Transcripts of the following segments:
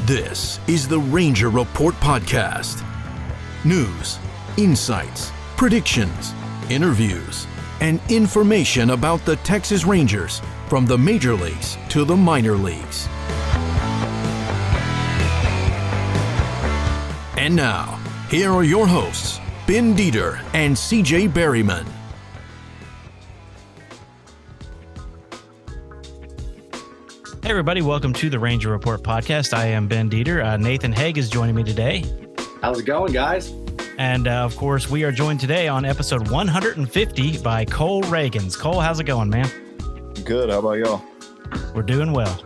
This is the Ranger Report Podcast. News, insights, predictions, interviews, and information about the Texas Rangers from the major leagues to the minor leagues. And now, here are your hosts, Ben Dieter and CJ Berryman. Hey everybody, welcome to the Ranger Report Podcast. I am Ben Dieter. Nathan Hague is joining me today. How's it going, guys? And of course, we are joined today on episode 150 by Cole Ragans. Cole, how's it going, man? Good. How about y'all? We're doing well.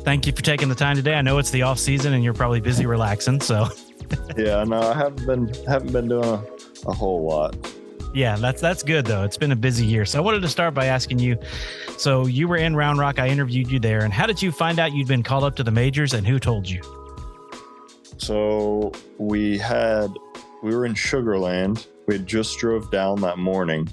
Thank you for taking the time today. I know it's the off season and you're probably busy relaxing, so. Yeah, no, I haven't been doing a whole lot. Yeah, that's good though. It's been a busy year. So I wanted to start by asking you, so you were in Round Rock, I interviewed you there, and how did you find out you'd been called up to the majors and who told you? So we were in Sugar Land. We had just drove down that morning.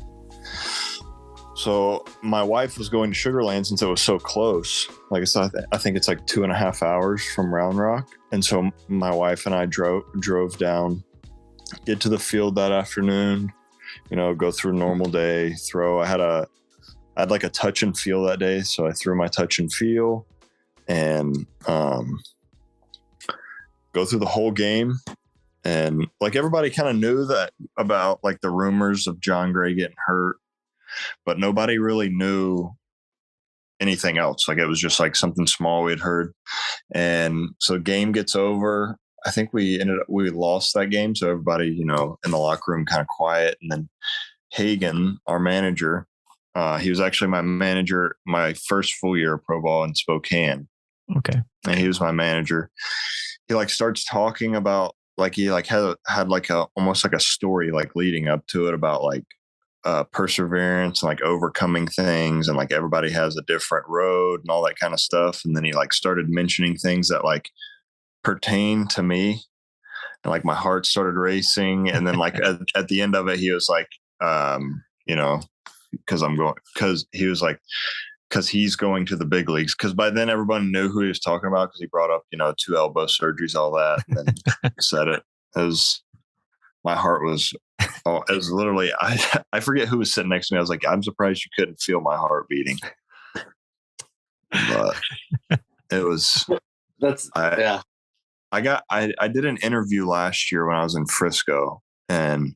So my wife was going to Sugar Land since it was so close. Like I said, I think it's like 2.5 hours from Round Rock. And so my wife and I drove down, get to the field that afternoon, go through a normal day, throw. I had like a touch and feel that day. So I threw my touch and feel and go through the whole game. And like everybody kind of knew that about like the rumors of John Gray getting hurt, but nobody really knew anything else. Like it was just like something small we had heard. And so game gets over. I think we lost that game. So everybody, in the locker room kind of quiet. And then Hagen, our manager, he was actually my manager my first full year of pro ball in Spokane. Okay. And he was my manager. He like starts talking about like he like had like a almost like a story like leading up to it about like perseverance and like overcoming things, and like everybody has a different road and all that kind of stuff. And then he like started mentioning things that like pertain to me, and like my heart started racing. And then like at the end of it, he was like, because he's going to the big leagues. Because by then everyone knew who he was talking about, because he brought up 2 elbow surgeries, all that, and then said it. As my heart was, it was literally, I forget who was sitting next to me. I was like, I'm surprised you couldn't feel my heart beating. But it was. I did an interview last year when I was in Frisco, and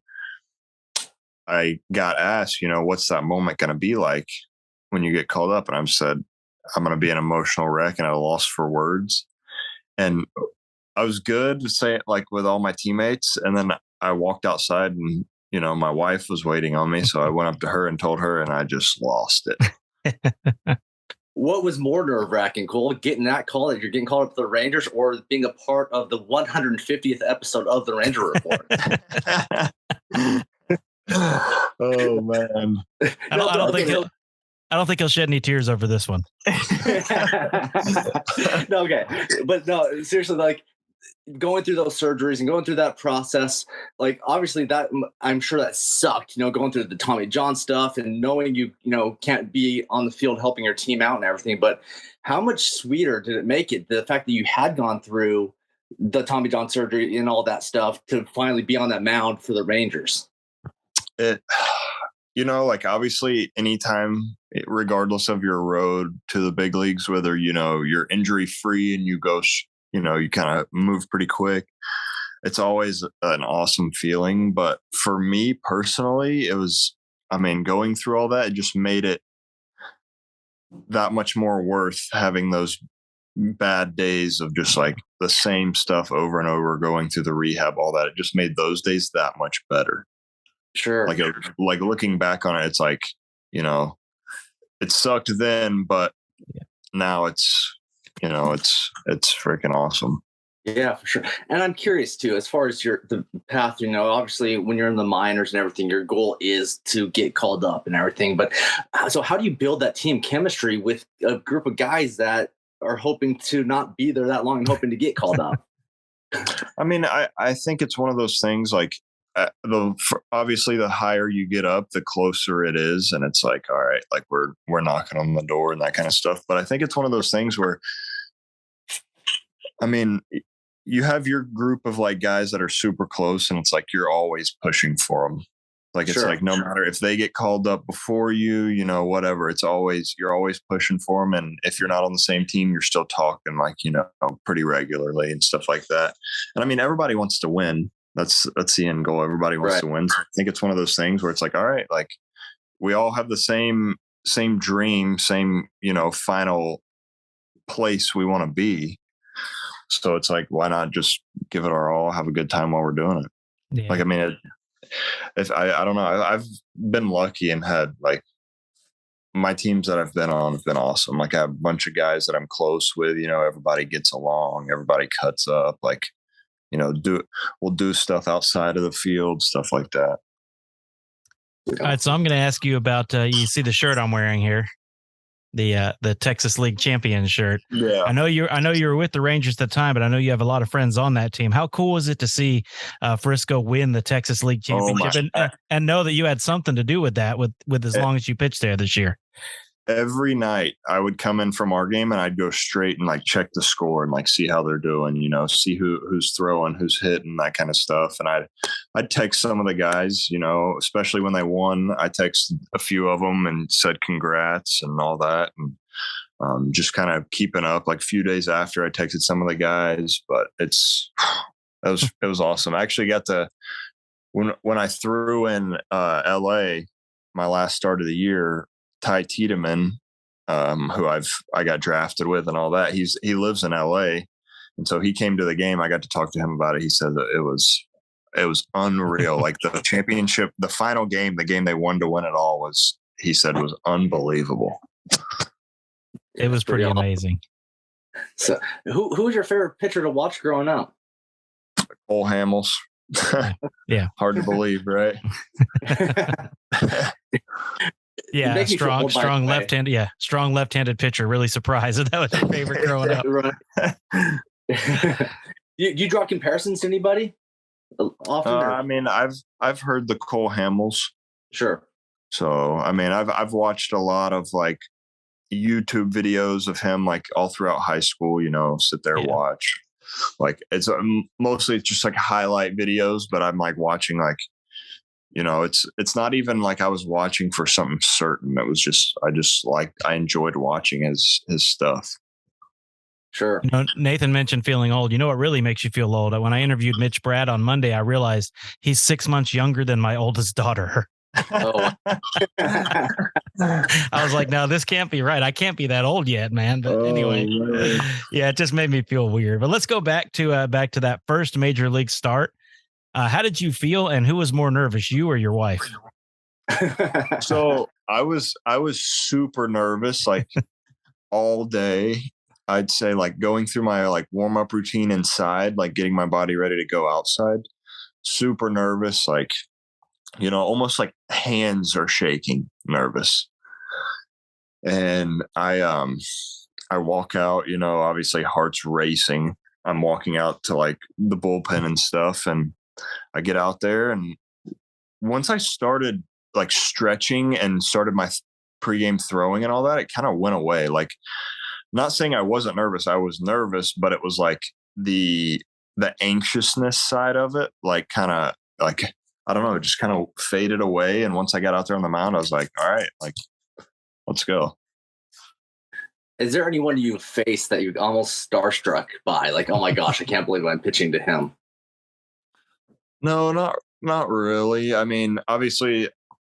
I got asked, what's that moment going to be like when you get called up? And I said, I'm going to be an emotional wreck and at a loss for words. And I was good to say it like with all my teammates. And then I walked outside and, my wife was waiting on me. So I went up to her and told her, and I just lost it. What was more nerve-wracking, Cole, getting that call that you're getting called up to the Rangers, or being a part of the 150th episode of the Ranger Report? Oh man, I don't think he'll shed any tears over this one. No, okay, but no, seriously, like going through those surgeries and going through that process, like obviously that I'm sure that sucked, going through the Tommy John stuff and knowing you can't be on the field helping your team out and everything. But how much sweeter did it make it, the fact that you had gone through the Tommy John surgery and all that stuff to finally be on that mound for the Rangers? It, like obviously anytime, regardless of your road to the big leagues, whether, you're injury free and you go, you kind of move pretty quick, it's always an awesome feeling. But for me personally, it was, going through all that, it just made it that much more worth having those bad days of just like the same stuff over and over, going through the rehab, all that. It just made those days that much better. Sure. Like looking back on it, it's like, it sucked then, but now it's, it's freaking awesome. Yeah, for sure. And I'm curious too, as far as the path, obviously when you're in the minors and everything, your goal is to get called up and everything. But so how do you build that team chemistry with a group of guys that are hoping to not be there that long and hoping to get called up? I think it's one of those things like, obviously the higher you get up, the closer it is. And it's like, all right, like we're knocking on the door and that kind of stuff. But I think it's one of those things where I mean, you have your group of like guys that are super close, and it's like you're always pushing for them. Like it's like no matter if they get called up before you, you know, whatever, you're always pushing for them. And if you're not on the same team, you're still talking like, you know, pretty regularly and stuff like that. And I mean, everybody wants to win. That's the end goal. Everybody wants to win. So I think it's one of those things where it's like, all right, like we all have the same dream, same, you know, final place we want to be. So it's like, why not just give it our all, have a good time while we're doing it? Yeah. Like, I mean, I don't know. I've been lucky and had like my teams that I've been on have been awesome. Like I have a bunch of guys that I'm close with, you know, everybody gets along, everybody cuts up, like, you know, we'll do stuff outside of the field, stuff like that. All right. So I'm going to ask you about, you see the shirt I'm wearing here. The Texas League champion shirt. Yeah. I know you were with the Rangers at the time, but I know you have a lot of friends on that team. How cool was it to see Frisco win the Texas League championship and know that you had something to do with that with as long as you pitched there this year? Every night I would come in from our game and I'd go straight and like check the score and like see how they're doing, you know, see who's throwing, who's hitting, that kind of stuff. And I'd text some of the guys, you know, especially when they won. I texted a few of them and said congrats and all that, and just kind of keeping up. Like a few days after, I texted some of the guys, but it was awesome. I actually got to when I threw in LA my last start of the year. Ty Tiedemann, who I got drafted with and all that. He lives in LA. And so he came to the game. I got to talk to him about it. He said that it was unreal. Like the championship, the final game, the game they won to win it all he said was unbelievable. It was pretty amazing. So who was your favorite pitcher to watch growing up? Cole Hamels. Yeah. Hard to believe, right? Yeah, strong left-handed. Yeah, strong left-handed pitcher. Really surprised that was your favorite growing up. You draw comparisons to anybody? Often? I mean, I've heard the Cole Hamels. Sure. So I mean, I've watched a lot of like YouTube videos of him, like all throughout high school. You know, sit there watch. Like it's mostly just like highlight videos, but I'm like watching like. You know, it's not even like I was watching for something certain. It was just I enjoyed watching his stuff. Sure. You know, Nathan mentioned feeling old. You know what really makes you feel old? When I interviewed Mitch Brad on Monday, I realized he's 6 months younger than my oldest daughter. Oh. I was like, no, this can't be right. I can't be that old yet, man. But anyway, yeah, it just made me feel weird. But let's go back to that first major league start. How did you feel, and who was more nervous, you or your wife? So I was super nervous, like all day. I'd say like going through my like warm up routine inside, like getting my body ready to go outside. Super nervous, like, you know, almost like hands are shaking, nervous. And I walk out, you know, obviously heart's racing. I'm walking out to like the bullpen and stuff, and I get out there, and once I started like stretching and started my pregame throwing and all that, it kind of went away. Like, not saying I wasn't nervous. I was nervous, but it was like the anxiousness side of it, like kind of like, I don't know, it just kind of faded away. And once I got out there on the mound, I was like, all right, like, let's go. Is there anyone you faced that you almost starstruck by? Like, oh my gosh, I can't believe I'm pitching to him. No, not really. I mean, obviously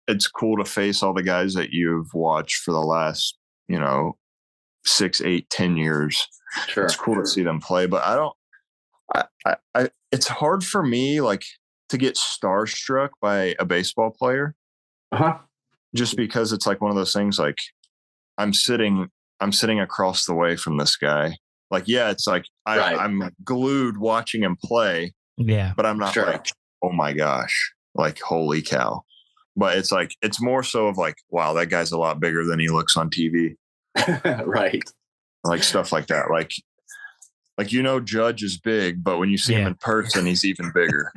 it's cool to face all the guys that you've watched for the last, you know, 6, 8, 10 years. Sure. It's cool to see them play, but it's hard for me like to get starstruck by a baseball player. Uh-huh. Just because it's like one of those things, like I'm sitting across the way from this guy. Like, yeah, it's like I'm glued watching him play. Yeah. But I'm not like, oh my gosh, like, holy cow. But it's like, it's more so of like, wow, that guy's a lot bigger than he looks on TV. Right. Like stuff like that. Like, you know, Judge is big, but when you see him in person, he's even bigger.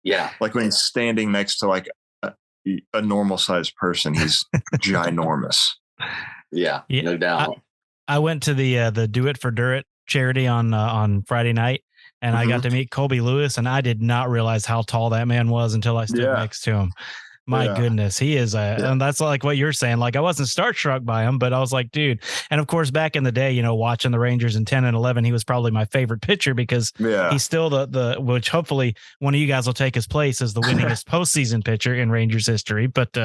Yeah. Like when he's standing next to like a normal sized person, he's ginormous. Yeah, no doubt. I went to the Do It for Dirt charity on Friday night, and I got to meet Colby Lewis, and I did not realize how tall that man was until I stood next to him. My goodness, he is and that's like what you're saying. Like, I wasn't starstruck by him, but I was like, dude. And of course, back in the day, you know, watching the Rangers in 10 and 11, he was probably my favorite pitcher because he's still the which hopefully one of you guys will take his place as the winningest postseason pitcher in Rangers history. But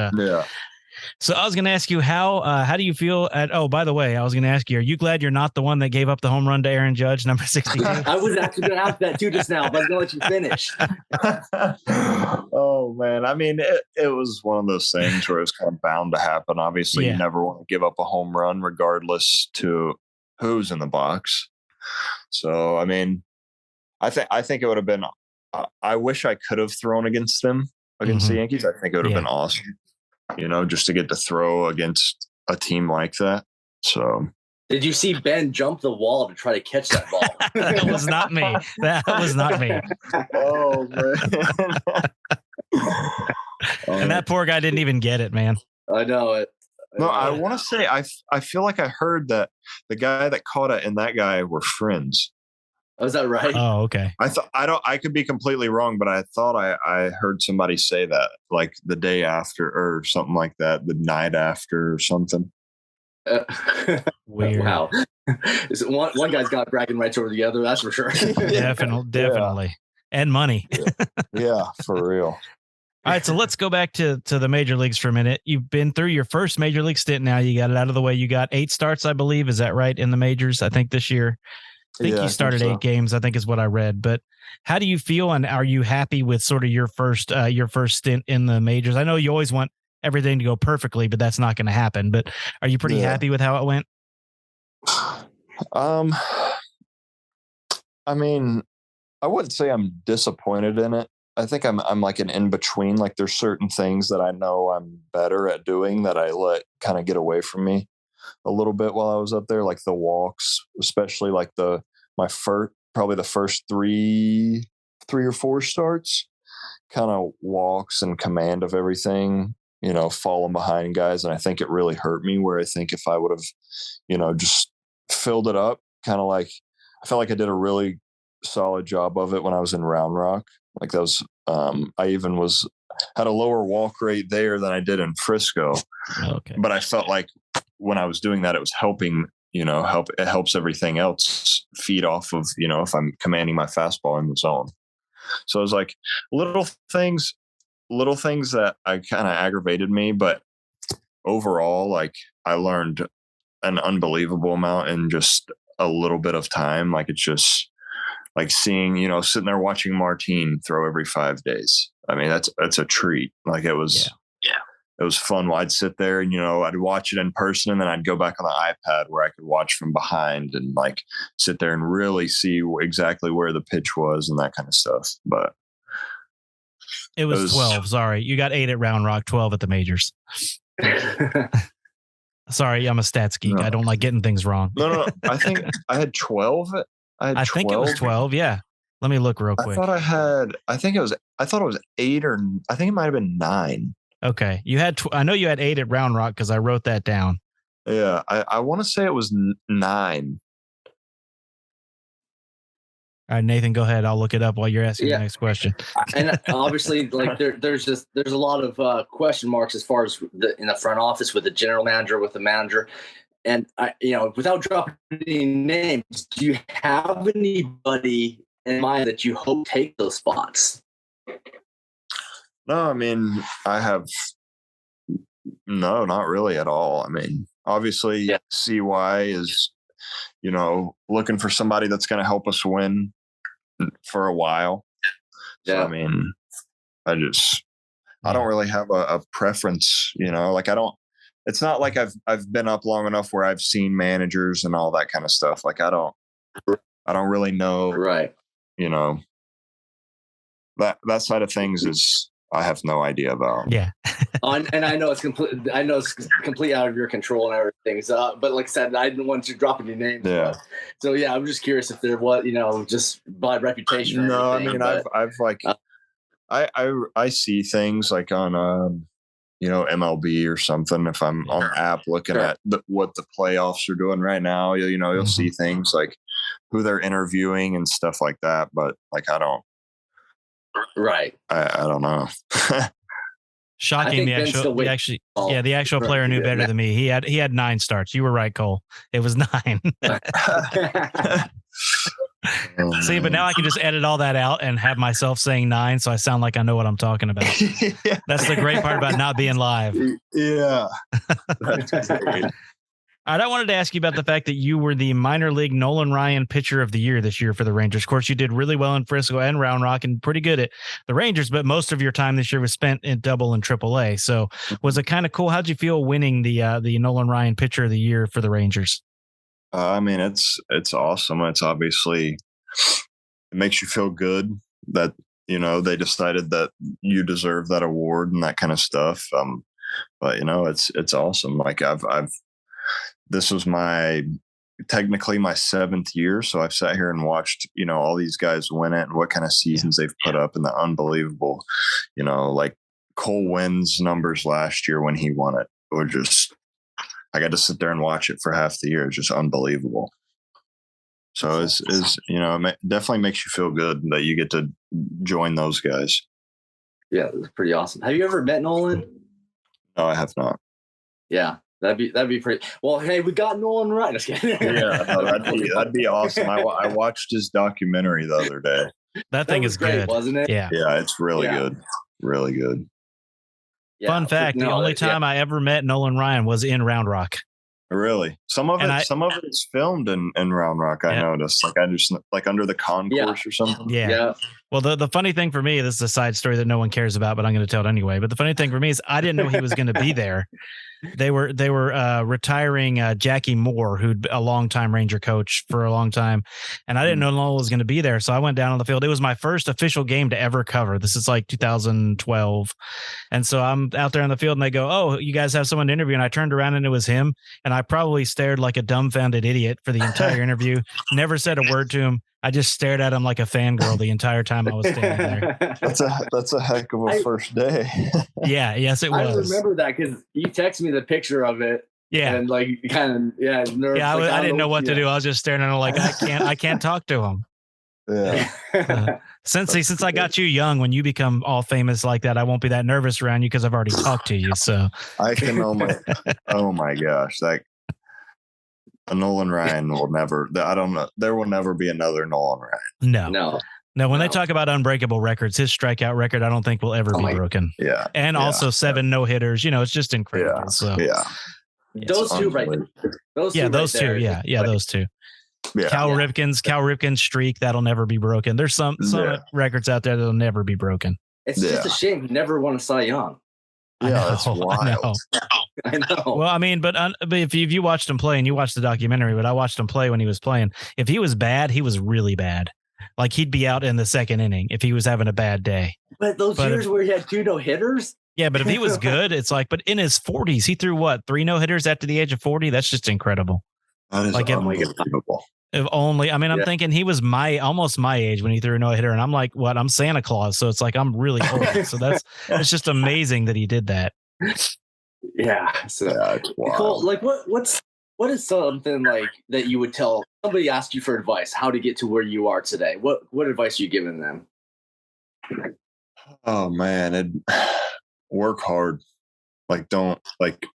so I was going to ask you how do you feel by the way, I was going to ask you, are you glad you're not the one that gave up the home run to Aaron Judge, number 62? I was actually going to ask that too just now, but I'm going to let you finish. Oh man. I mean, it was one of those things where it's kind of bound to happen. Obviously you never want to give up a home run regardless to who's in the box. So, I mean, I think it would have been, I wish I could have thrown against them, against the Yankees. I think it would have been awesome. You know, just to get to throw against a team like that. So, did you see Ben jump the wall to try to catch that ball? That was not me. That was not me. Oh man! And that poor guy didn't even get it, man. I know it. No, I want to say I feel like I heard that the guy that caught it and that guy were friends. Oh, is that right? Oh, okay. I could be completely wrong, but I thought I heard somebody say that like the day after or something like that, the night after or something. Weird. Wow. One guy's got bragging rights over the other, that's for sure. Definitely. And money. Yeah, for real. All right, so let's go back to the major leagues for a minute. You've been through your first major league stint now. You got it out of the way. You got 8 starts, I believe. Is that right, in the majors, I think, this year? I think you started 8 games, I think is what I read. But how do you feel, and are you happy with sort of your first stint in the majors? I know you always want everything to go perfectly, but that's not going to happen. But are you pretty happy with how it went? I mean, I wouldn't say I'm disappointed in it. I think I'm like an in between. Like there's certain things that I know I'm better at doing that I let kind of get away from me a little bit while I was up there, like the walks, especially like probably the first three or 4 starts, kind of walks and command of everything, you know, falling behind guys. And I think it really hurt me, where I think if I would have, you know, just filled it up, kind of like, I felt like I did a really solid job of it when I was in Round Rock. Like that was, I even had a lower walk rate there than I did in Frisco. Okay. But I felt like when I was doing that, it was helping, you know, it helps everything else feed off of, you know, if I'm commanding my fastball in the zone. So it was like little things that I kind of aggravated me, but overall, like I learned an unbelievable amount in just a little bit of time. Like it's just like seeing, you know, sitting there watching Martin throw every 5 days. I mean, that's a treat. Like it was, it was fun. I'd sit there and, you know, I'd watch it in person, and then I'd go back on the iPad where I could watch from behind and like sit there and really see exactly where the pitch was and that kind of stuff. But it was 12. Sorry. You got 8 at Round Rock, 12 at the majors. Sorry. I'm a stats geek. No. I don't like getting things wrong. No. I think I had 12. I think it was 12. Yeah. Let me look real quick. I thought it was 8 or I think it might've been 9. Okay. You had, I know you had 8 at Round Rock because I wrote that down. Yeah. I want to say it was 9. All right, Nathan, go ahead. I'll look it up while you're asking the next question. And obviously, like there's a lot of question marks as far as in the front office with the general manager, with the manager. And without dropping any names, do you have anybody in mind that you hope take those spots? No, I mean, no, not really at all. I mean, obviously CY is, looking for somebody that's going to help us win for a while. Yeah. So, I mean, I don't really have a preference, it's not like I've been up long enough where I've seen managers and all that kind of stuff. Like I don't really know, right. That side of things is, I have no idea about. Yeah. And I know it's complete out of your control and everything. So, but like I said, I didn't want to drop any names. Yeah. So yeah, I'm just curious if there was, just by reputation. Or no, anything, I mean, I've like, I see things like on, MLB or something. If I'm on the app looking at what the playoffs are doing right now, you'll see things like who they're interviewing and stuff like that. But like, I don't know. Shocking. The actual player knew better than me. He had 9 starts. You were right, Cole. It was 9. See, but now I can just edit all that out and have myself saying 9, so I sound like I know what I'm talking about. That's the great part about not being live. Yeah. That's great. All right, I wanted to ask you about the fact that you were the minor league Nolan Ryan pitcher of the year this year for the Rangers. Of course, you did really well in Frisco and Round Rock and pretty good at the Rangers, but most of your time this year was spent in Double and Triple A. So was it kind of cool? How'd you feel winning the Nolan Ryan pitcher of the year for the Rangers? I mean, it's awesome. It's obviously, it makes you feel good that, you know, they decided that you deserve that award and that kind of stuff. But you know, it's awesome. Like this was technically my 7th year. So I've sat here and watched, you know, all these guys win it and what kind of seasons they've put up and the unbelievable, you know, like Cole Wynn's numbers last year when he won it were just, I got to sit there and watch it for half the year. It's just unbelievable. So it's you know, it definitely makes you feel good that you get to join those guys. Yeah, it's pretty awesome. Have you ever met Nolan? No, I have not. Yeah. That'd be pretty. Well, hey, we got Nolan right. Just kidding. Yeah, that'd be awesome. I watched his documentary the other day. That thing is great, good, wasn't it? Yeah, it's really good, really good. Yeah, Fun fact: the only time I ever met Nolan Ryan was in Round Rock. Really, some of it is filmed in Round Rock. I noticed, like I just like under the concourse or something. Yeah. Well, the funny thing for me, this is a side story that no one cares about, but I'm going to tell it anyway. But the funny thing for me is I didn't know he was going to be there. They were retiring Jackie Moore, who'd a longtime Ranger coach for a long time, and I didn't know Nolan was going to be there. So I went down on the field. It was my first official game to ever cover. This is like 2012, and so I'm out there on the field, and they go, "Oh, you guys have someone to interview." And I turned around, and it was him. And I probably stared like a dumbfounded idiot for the entire interview. Never said a word to him. I just stared at him like a fangirl the entire time I was standing there. That's a heck of a first day. Yeah, yes, it was. I remember that because you texted me the picture of it. Yeah, and like kind of nervous. Yeah, I didn't know what to do. I was just staring at him like I can't talk to him. Yeah. Since I got you young, when you become all famous like that, I won't be that nervous around you because I've already talked to you. So I can oh my gosh, Nolan Ryan will never. I don't know. There will never be another Nolan Ryan. No. When they talk about unbreakable records, his strikeout record, I don't think will ever be broken. Yeah, and also 7 no hitters. You know, it's just incredible. Yeah, so those two right there. Those two. Those two. Yeah. Cal Ripken's streak that'll never be broken. There's some records out there that'll never be broken. It's just a shame he never won a Cy Young. Yeah, that's wild. I know. Well, I mean, but if you watched him play and you watched the documentary, but I watched him play when he was playing. If he was bad, he was really bad. Like he'd be out in the 2nd inning if he was having a bad day. But those years where he had 2 no-hitters? Yeah, but if he was good, it's like, but in his 40s, he threw 3 no-hitters after the age of 40? That's just incredible. That is unbelievable. If only, I mean, I'm thinking he was almost my age when he threw a no-hitter, and I'm like, what? I'm Santa Claus, so it's like I'm really old. So it's just amazing that he did that. Yeah. So Nicole, like what is something like that you would tell somebody asked you for advice, how to get to where you are today? What advice are you giving them? Oh man, work hard. Like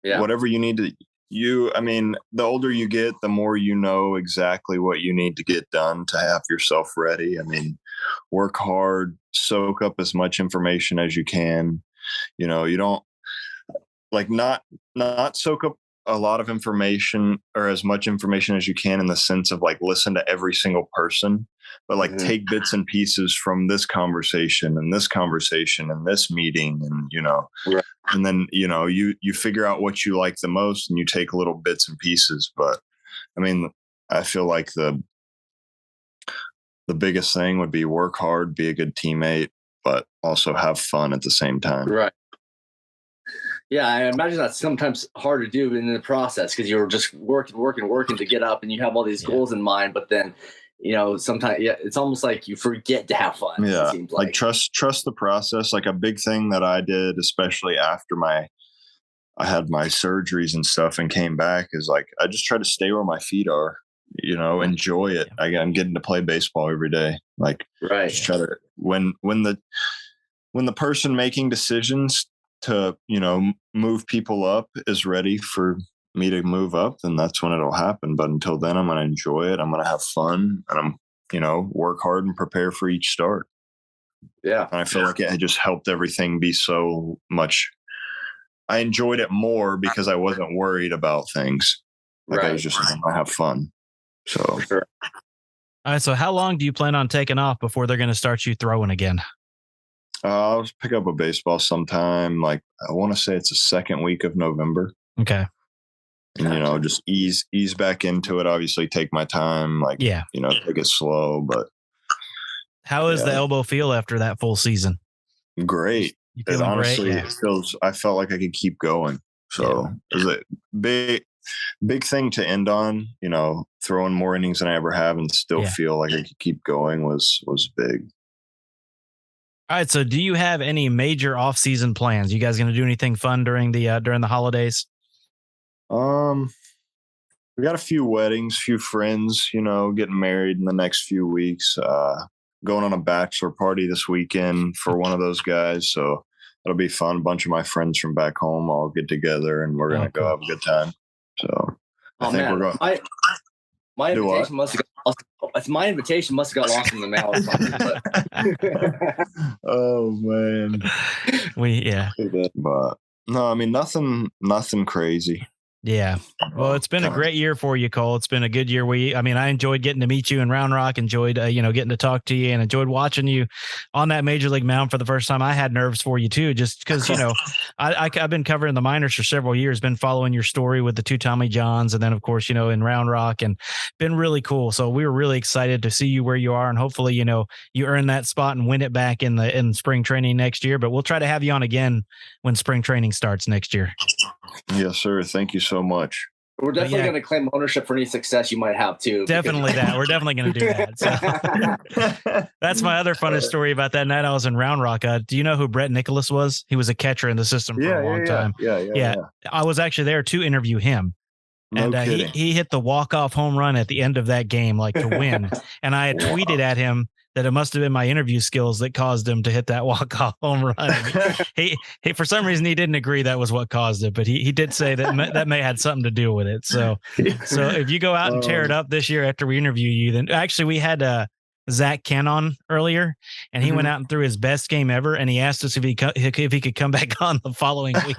whatever you need to. I mean, the older you get, the more you know exactly what you need to get done to have yourself ready. I mean, work hard, soak up as much information as you can. You know, you don't not soak up a lot of information or as much information as you can in the sense of like listen to every single person, but take bits and pieces from this conversation and this conversation and this meeting and, you know, and then, you know, you figure out what you like the most and you take little bits and pieces. But I mean, I feel like the biggest thing would be work hard, be a good teammate, but also have fun at the same time. Right. Yeah, I imagine that's sometimes hard to do in the process because you're just working to get up and you have all these goals in mind. But then, you know, sometimes it's almost like you forget to have fun. Yeah, it seems like trust the process. Like a big thing that I did, especially after I had my surgeries and stuff and came back, is like I just try to stay where my feet are. enjoy it. I'm getting to play baseball every day. Like, just try to, when the person making decisions to, move people up is ready for me to move up, then that's when it'll happen. But until then, I'm going to enjoy it. I'm going to have fun, and I'm, work hard and prepare for each start. Yeah. And I feel like it had just helped everything be so much. I enjoyed it more because I wasn't worried about things. Like I was just going to have fun. So, sure. All right. So how long do you plan on taking off before they're going to start you throwing again? I'll just pick up a baseball sometime. Like, I want to say it's the second week of November. Okay. And, just ease back into it. Obviously take my time, take it slow, but. How is the elbow feel after that full season? Great. It honestly, it feels, I felt like I could keep going. So it was a big thing to end on, throwing more innings than I ever have and still feel like I could keep going was big. All right. So do you have any major off-season plans? You guys going to do anything fun during the holidays? We got a few weddings, few friends, getting married in the next few weeks, going on a bachelor party this weekend for one of those guys. So it'll be fun. A bunch of my friends from back home all get together and we're going to go have a good time. So I think we're going. My invitation must have got lost in the mail or something. Oh man. But no, I mean, nothing crazy. Yeah. Well, it's been a great year for you, Cole. It's been a good year. I enjoyed getting to meet you in Round Rock, enjoyed, getting to talk to you, and enjoyed watching you on that major league mound for the first time. I had nerves for you too, just because, I've been covering the minors for several years, been following your story with the 2 Tommy Johns. And then of course, in Round Rock, and been really cool. So we were really excited to see you where you are. And hopefully, you earn that spot and win it back in spring training next year, but we'll try to have you on again when spring training starts next year. Yes, sir. Thank you so much. We're definitely going to claim ownership for any success you might have too. Definitely that. We're definitely going to do that. So. That's my other funnest story about that night I was in Round Rock. Do you know who Brett Nicholas was? He was a catcher in the system for a long time. Yeah. I was actually there to interview him. And he hit the walk-off home run at the end of that game, to win. And I had tweeted at him that it must have been my interview skills that caused him to hit that walk-off home run. He for some reason, he didn't agree that was what caused it, but he did say that may had something to do with it. So if you go out and tear it up this year after we interview you, then actually we had Zach Ken on earlier, and he went out and threw his best game ever, and he asked us if he could come back on the following week.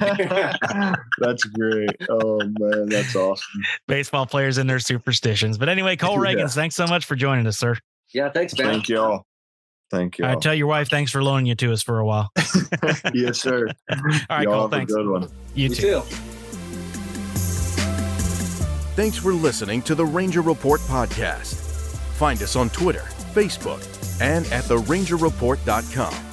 That's great. Oh man, that's awesome. Baseball players and their superstitions. But anyway, Cole Ragans, thanks so much for joining us, sir. Yeah, thanks, man. Thank you all. Thank you. All right, tell your wife thanks for loaning you to us for a while. Yes, sir. All right, Cole, thanks. A good one. You too. Thanks for listening to the Ranger Report podcast. Find us on Twitter, Facebook, and at therangerreport.com.